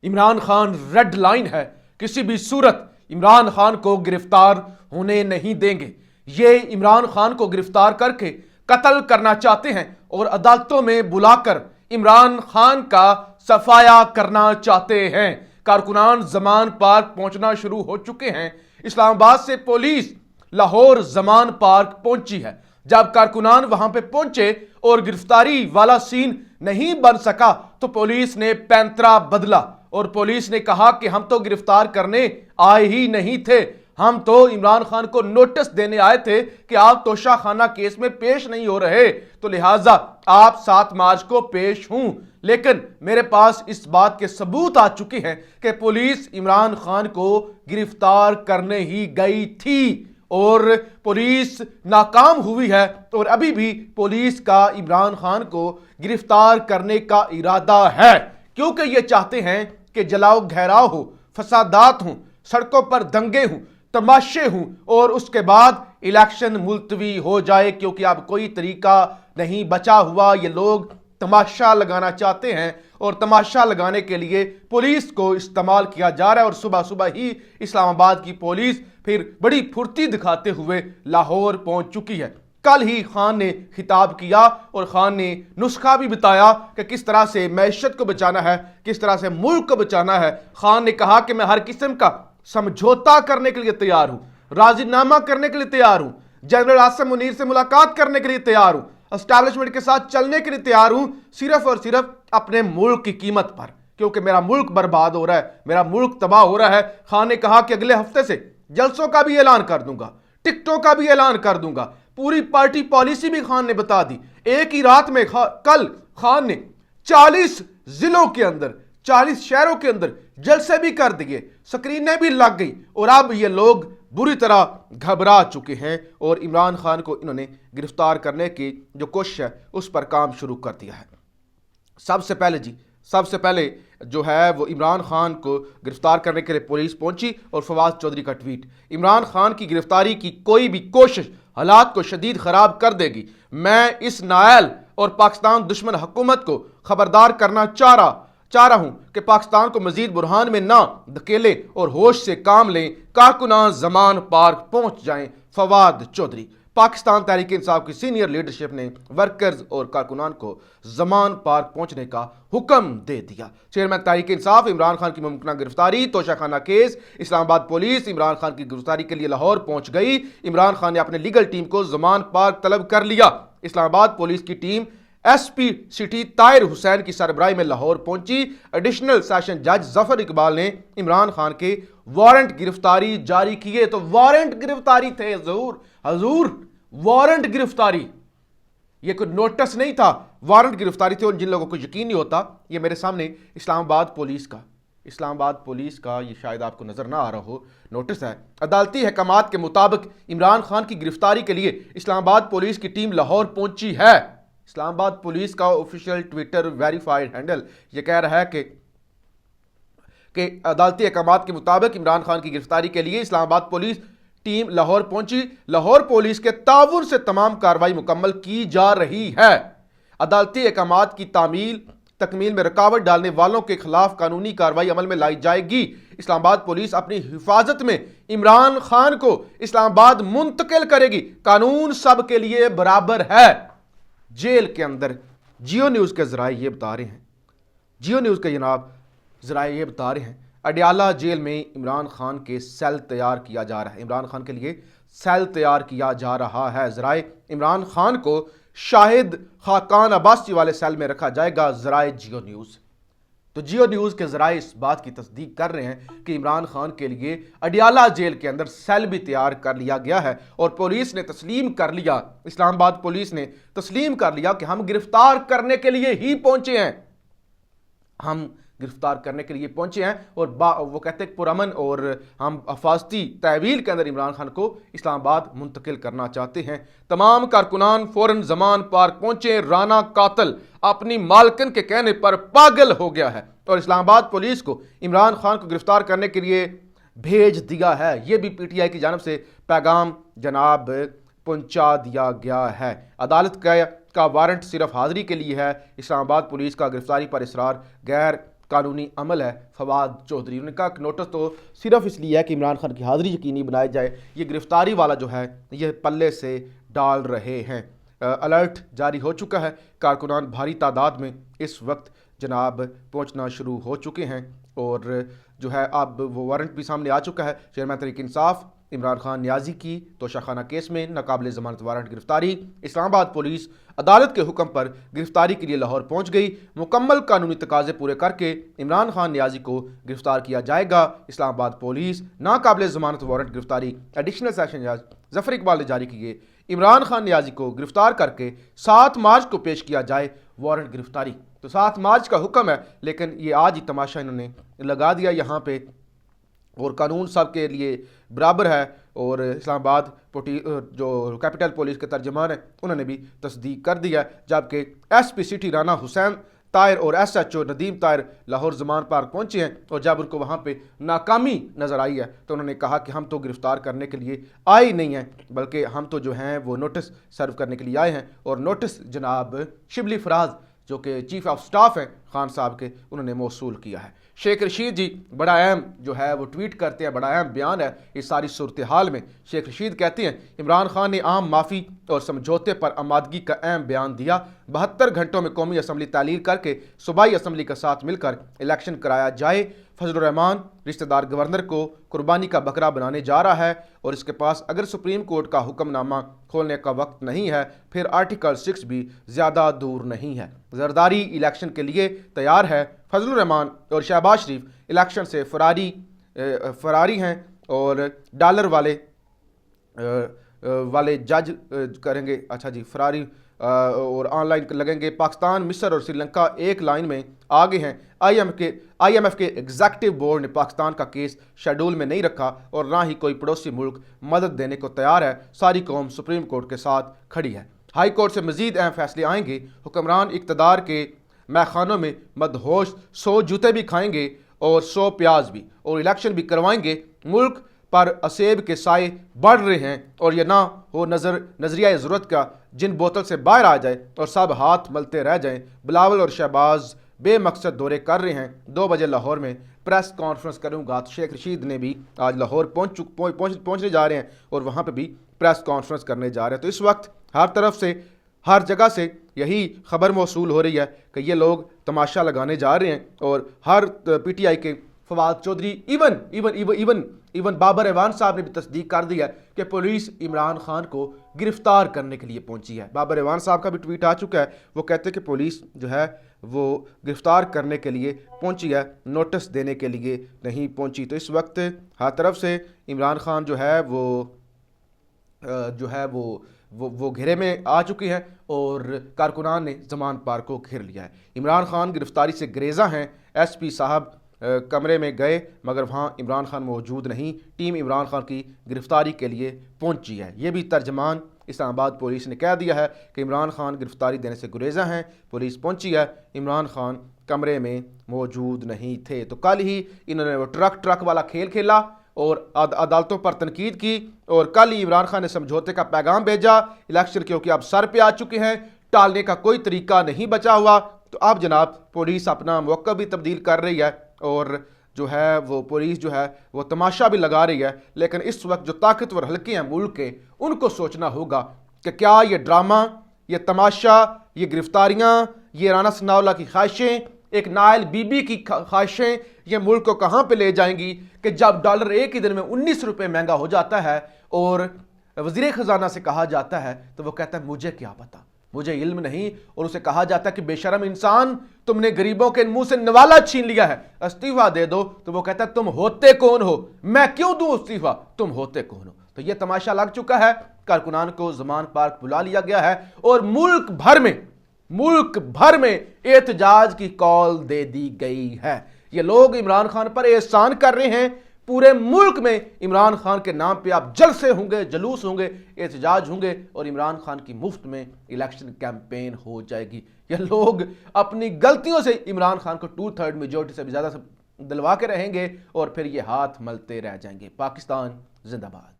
Imran Khan red line है, किसी भी सूरत इमरान खान को गिरफ्तार होने नहीं देंगे। ये इमरान खान को गिरफ्तार करके कत्ल करना चाहते हैं और अदालतों में बुलाकर इमरान खान का सफाया करना चाहते हैं। कारकुनान जमान पार्क पहुंचना शुरू हो चुके हैं। इस्लामाबाद से पुलिस लाहौर जमान पार्क पहुंची है। जब कारकुनान वहां पे पहुंचे और गिरफ्तारी वाला सीन नहीं बन सका तो पुलिस ने पैंतरा बदला और पुलिस ने कहा कि हम तो गिरफ्तार करने आए ही नहीं थे, हम तो इमरान खान को नोटिस देने आए थे कि आप तोशाखाना केस में पेश नहीं हो रहे, तो लिहाजा आप 7 मार्च को पेश हूं। लेकिन मेरे पास इस बात के सबूत आ चुके हैं कि पुलिस इमरान खान को गिरफ्तार करने ही गई थी और पुलिस नाकाम हुई है और अभी भी पुलिस का इमरान खान को गिरफ्तार करने का इरादा है, क्योंकि ये चाहते हैं कि जलाओ घेराव हो, फसादात हों, सड़कों पर दंगे हों, तमाशे हों और उसके बाद इलेक्शन मुलतवी हो जाए, क्योंकि अब कोई तरीका नहीं बचा हुआ। ये लोग तमाशा लगाना चाहते हैं और तमाशा लगाने के लिए पुलिस को इस्तेमाल किया जा रहा है। और सुबह सुबह ही इस्लामाबाद की पुलिस फिर बड़ी फुर्ती दिखाते हुए लाहौर पहुंच चुकी है। कल ही खान ने खिताब किया और खान ने नुस्खा भी बताया कि किस तरह से मैशत को बचाना है, किस तरह से मुल्क को बचाना है। खान ने कहा कि मैं हर किस्म का समझौता करने के लिए तैयार हूं, राजीनामा करने के लिए तैयार हूं, जनरल आसिम मुनीर से मुलाकात करने के लिए तैयार हूं, एस्टैब्लिशमेंट के साथ चलने के लिए तैयार हूं, सिर्फ और सिर्फ अपने मुल्क की कीमत पर, क्योंकि मेरा मुल्क बर्बाद हो रहा है, मेरा मुल्क तबाह हो रहा है। खान ने कहा कि अगले हफ्ते से जलसों का भी ऐलान कर दूंगा, टिकटों का भी ऐलान कर दूंगा, पूरी पार्टी पॉलिसी भी खान ने बता दी। एक ही रात में कल खान ने 40 जिलों के अंदर, 40 शहरों के अंदर जलसे भी कर दिए, स्क्रीनें भी लग गई और अब ये लोग बुरी तरह घबरा चुके हैं और इमरान खान को इन्होंने गिरफ्तार करने की जो कोशिश है उस पर काम शुरू कर दिया है। सबसे पहले जो है वो इमरान खान को गिरफ्तार करने के लिए पुलिस पहुंची और फवाद चौधरी का ट्वीट, इमरान खान की गिरफ्तारी की कोई भी कोशिश हालात को शदीद खराब कर देगी। मैं इस नायल और पाकिस्तान दुश्मन हुकूमत को खबरदार करना चाह रहा हूं कि पाकिस्तान को मजीद बुरहान में ना धकेले और होश से काम लें, कारकुनान जमान पार्क पहुंच जाएं। फवाद चौधरी। पाकिस्तान तहरीक इंसाफ की सीनियर लीडरशिप ने वर्कर्स और कारकुनान को जमान पार्क पहुंचने का हुक्म दे दिया। चेयरमैन तहरीक इंसाफ इमरान खान की मुमकिन गिरफ्तारी, तोशाखाना केस, इस्लामाबाद पुलिस इमरान खान की गिरफ्तारी के लिए लाहौर पहुंच गई। इमरान खान ने अपने लीगल टीम को जमान पार्क तलब कर लिया। इस्लामाबाद पुलिस की team SP city Tahir Hussain की सरबराही में लाहौर पहुंची। एडिशनल सेशन जज जफर इकबाल ने इमरान खान के वारंट गिरफ्तारी जारी किए। तो वारंट गिरफ्तारी थे हजूर, वारंट गिरफ्तारी, ये कोई नोटिस नहीं था, वारंट गिरफ्तारी थी। और जिन लोगों को यकीन नहीं होता, ये मेरे सामने इस्लामाबाद पुलिस का ये शायद आपको नजर ना आ रहा हो, नोटिस है। अदालती हकामात के मुताबिक इमरान खान की गिरफ्तारी के लिए इस्लामाबाद पुलिस की टीम लाहौर पहुंची है। इस्लामाबाद पुलिस का ऑफिशियल ट्विटर वेरीफाइड हैंडल यह कह रहा है कि अदालती अहकामात के मुताबिक इमरान खान की गिरफ्तारी के लिए इस्लामाबाद पुलिस टीम लाहौर पहुंची। लाहौर पुलिस के ताउन से तमाम कार्रवाई मुकम्मल की जा रही है। अदालती अहकामात की तकमील में रुकावट डालने वालों के खिलाफ कानूनी कार्रवाई अमल में लाई जाएगी। इस्लामाबाद पुलिस अपनी हिफाजत में इमरान खान को इस्लामाबाद मुंतकिल करेगी। कानून सब के लिए बराबर है। जेल के अंदर जियो न्यूज़ के ज़राए ये बता रहे हैं, जियो न्यूज़ के जनाब ज़राए ये बता रहे हैं, अडियाला जेल में इमरान खान के सेल तैयार किया जा रहा है। इमरान खान के लिए सेल तैयार किया जा रहा है। ज़राए इमरान खान को शाहिद खाकान अब्बासी वाले सेल में रखा जाएगा। ज़राए जियो न्यूज़, तो जियो न्यूज़ के ज़राए इस बात की तस्दीक कर रहे हैं कि इमरान खान के लिए अडियाला जेल के अंदर सेल भी तैयार कर लिया गया है और पुलिस ने तस्लीम कर लिया, इस्लामाबाद पुलिस ने तस्लीम कर लिया कि हम गिरफ्तार करने के लिए ही पहुंचे हैं, हम गिरफ्तार करने के लिए पहुंचे हैं। और वो कहते हैं पुरअमन और हम हिफाजती तहवील के अंदर इमरान खान को इस्लामाबाद मुंतकिल करना चाहते हैं। तमाम कारकुनान फौरन जमान पार्क पहुंचे। राना कातिल अपनी मालकिन के कहने पर पागल हो गया है और इस्लामाबाद पुलिस को इमरान खान को गिरफ्तार करने के लिए भेज दिया है। यह भी PTI की जानब से पैगाम जनाब पहुंचा दिया गया है। अदालत का वारंट सिर्फ हाजिरी के लिए है। इस्लामाबाद पुलिस का गिरफ्तारी पर इसरार गैर कानूनी अमल है फवाद चौधरी। उन्होंने कहा कि नोटिस तो सिर्फ इसलिए है कि इमरान खान की हाज़िरी यकीनी बनाई जाए, ये गिरफ्तारी वाला जो है ये पल्ले से डाल रहे हैं। अलर्ट जारी हो चुका है, कारकुनान भारी तादाद में इस वक्त जनाब पहुंचना शुरू हो चुके हैं और जो है अब वो वारंट भी सामने आ चुका है। चेयरमैन तहरीक इंसाफ इमरान खान नियाजी की तोशाखाना केस में नाकाबिल ज़मानत वारंट गिरफ्तारी। इस्लामाबाद पुलिस अदालत के हुक्म पर गिरफ्तारी के लिए लाहौर पहुंच गई। मुकम्मल कानूनी तकाजे पूरे करके इमरान खान नियाजी को गिरफ्तार किया जाएगा। इस्लामाबाद पुलिस नाकाबिल ज़मानत वारंट गिरफ्तारी एडिशनल सेशन जज जफर इकबाल ने जारी किए। इमरान खान नियाजी को गिरफ्तार करके 7 मार्च को पेश किया जाए वारंट गिरफ्तारी। तो 7 मार्च का हुक्म है, लेकिन ये आज ही तमाशा इन्होंने लगा दिया यहाँ पे, और कानून सब के लिए बराबर है। और इस्लामाबाद जो कैपिटल पुलिस के तर्जमान हैं उन्होंने भी तस्दीक कर दिया, जबकि एसपी सिटी राना हुसैन तायर और एसएचओ नदीम तायर लाहौर जमान पार्क पहुंचे हैं और जब उनको वहां पे नाकामी नज़र आई है तो उन्होंने कहा कि हम तो गिरफ्तार करने के लिए आए ही नहीं हैं, बल्कि हम तो जो हैं वो नोटिस सर्व करने के लिए आए हैं। और नोटिस जनाब शिबली फराज जो कि चीफ ऑफ स्टाफ हैं खान साहब के, उन्होंने मौसूल किया है। शेख रशीद जी बड़ा अहम जो है वो ट्वीट करते हैं, बड़ा अहम बयान है इस सारी सूरत हाल में। शेख रशीद कहते हैं इमरान खान ने आम माफ़ी और समझौते पर आमादगी का अहम बयान दिया। 72 घंटों में कौमी असम्बली तालील करके सूबाई असम्बली के साथ मिलकर इलेक्शन कराया जाए। फजलुर रहमान रिश्तेदार गवर्नर को कुर्बानी का बकरा बनाने जा रहा है और इसके पास अगर सुप्रीम कोर्ट का हुक्मनामा खोलने का वक्त नहीं है फिर आर्टिकल 6 भी ज़्यादा दूर नहीं है। जरदारी इलेक्शन के लिए तैयार है। फजलुर रहमान और शहबाज शरीफ इलेक्शन से फरारी हैं और डॉलर वाले जज करेंगे। अच्छा जी, फरारी और ऑनलाइन लगेंगे। पाकिस्तान, मिस्र और श्रीलंका एक लाइन में आगे हैं। IMF के एग्जीक्यूटिव बोर्ड ने पाकिस्तान का केस शेड्यूल में नहीं रखा और ना ही कोई पड़ोसी मुल्क मदद देने को तैयार है। सारी कौम सुप्रीम कोर्ट के साथ खड़ी है। हाई कोर्ट से मजीद अहम फैसले आएंगे। हुक्मरान इक़्तिदार के मैखानों में मदहोश 100 जूते भी खाएंगे और 100 प्याज भी, और इलेक्शन भी करवाएंगे। मुल्क पर असेब के साए बढ़ रहे हैं और यह ना हो नजरिया ज़रूरत का जिन बोतल से बाहर आ जाए और सब हाथ मलते रह जाएं। बिलावल और शहबाज बेमकसद दौरे कर रहे हैं। 2 बजे लाहौर में प्रेस कॉन्फ्रेंस करूंगा। तो शेख रशीद ने भी आज लाहौर पहुंचने जा रहे हैं और वहां पे भी प्रेस कॉन्फ्रेंस करने जा रहे हैं। तो इस वक्त हर तरफ से, हर जगह से यही खबर मौसूल हो रही है कि ये लोग तमाशा लगाने जा रहे हैं और हर PTI के फवाद चौधरी इवन बाबर एवान साहब ने भी तस्दीक कर दिया कि पुलिस इमरान खान को गिरफ्तार करने के लिए पहुंची है। बाबर एवान साहब का भी ट्वीट आ चुका है, वो कहते हैं कि पुलिस जो है वो गिरफ्तार करने के लिए पहुंची है, नोटिस देने के लिए नहीं पहुंची। तो इस वक्त हर तरफ से इमरान खान जो है वो घेरे में आ चुके हैं और कारकुनान ने जमान पार्क को घेर लिया है। इमरान खान गिरफ्तारी से ग्रेज़ा हैं। SP साहब कमरे में गए मगर वहाँ इमरान खान मौजूद नहीं। टीम इमरान खान की गिरफ्तारी के लिए पहुंची है। ये भी तर्जमान इस्लामाबाद पुलिस ने कह दिया है कि इमरान खान गिरफ्तारी देने से गुरेज़ा हैं, पुलिस पहुंची है, इमरान खान कमरे में मौजूद नहीं थे। तो कल ही इन्होंने वो ट्रक वाला खेल खेला और अदालतों पर तनकीद की और कल ही इमरान खान ने समझौते का पैगाम भेजा। इलेक्शन क्योंकि अब सर पे आ चुके हैं, टालने का कोई तरीका नहीं बचा हुआ। तो अब जनाब पुलिस अपना मौक़िफ़ भी तब्दील कर रही है और जो है वो पुलिस जो है वो तमाशा भी लगा रही है। लेकिन इस वक्त जो ताकतवर हल्के हैं मुल्क के, उनको सोचना होगा कि क्या ये ड्रामा, ये तमाशा, ये गिरफ्तारियां, ये राना सनाउल्लाह की ख्वाहिशें, एक नायल बीबी की ख्वाहिशें, ये मुल्क को कहाँ पे ले जाएंगी कि जब डॉलर एक ही दिन में 19 रुपये महंगा हो जाता है और वज़ीर ख़जाना से कहा जाता है तो वो कहता है मुझे क्या पता, मुझे इल्म नहीं। और उसे कहा जाता है कि बेशरम इंसान, तुमने गरीबों के मुंह से नवाला छीन लिया है, इस्तीफा दे दो। तो वो कहता है तुम होते कौन हो, मैं क्यों दूं इस्तीफा, तुम होते कौन हो। तो ये तमाशा लग चुका है। कारकुनान को जमान पार्क बुला लिया गया है और मुल्क भर में एहतजाज की कॉल दे दी गई है। ये लोग इमरान खान पर एहसान कर रहे हैं। पूरे मुल्क में इमरान खान के नाम पे आप जलसे होंगे, जुलूस होंगे, एहतजाज होंगे और इमरान खान की मुफ्त में इलेक्शन कैंपेन हो जाएगी। ये लोग अपनी गलतियों से इमरान खान को 2/3 मेजॉरिटी से भी ज़्यादा दिलवा के रहेंगे और फिर ये हाथ मलते रह जाएंगे। पाकिस्तान जिंदाबाद।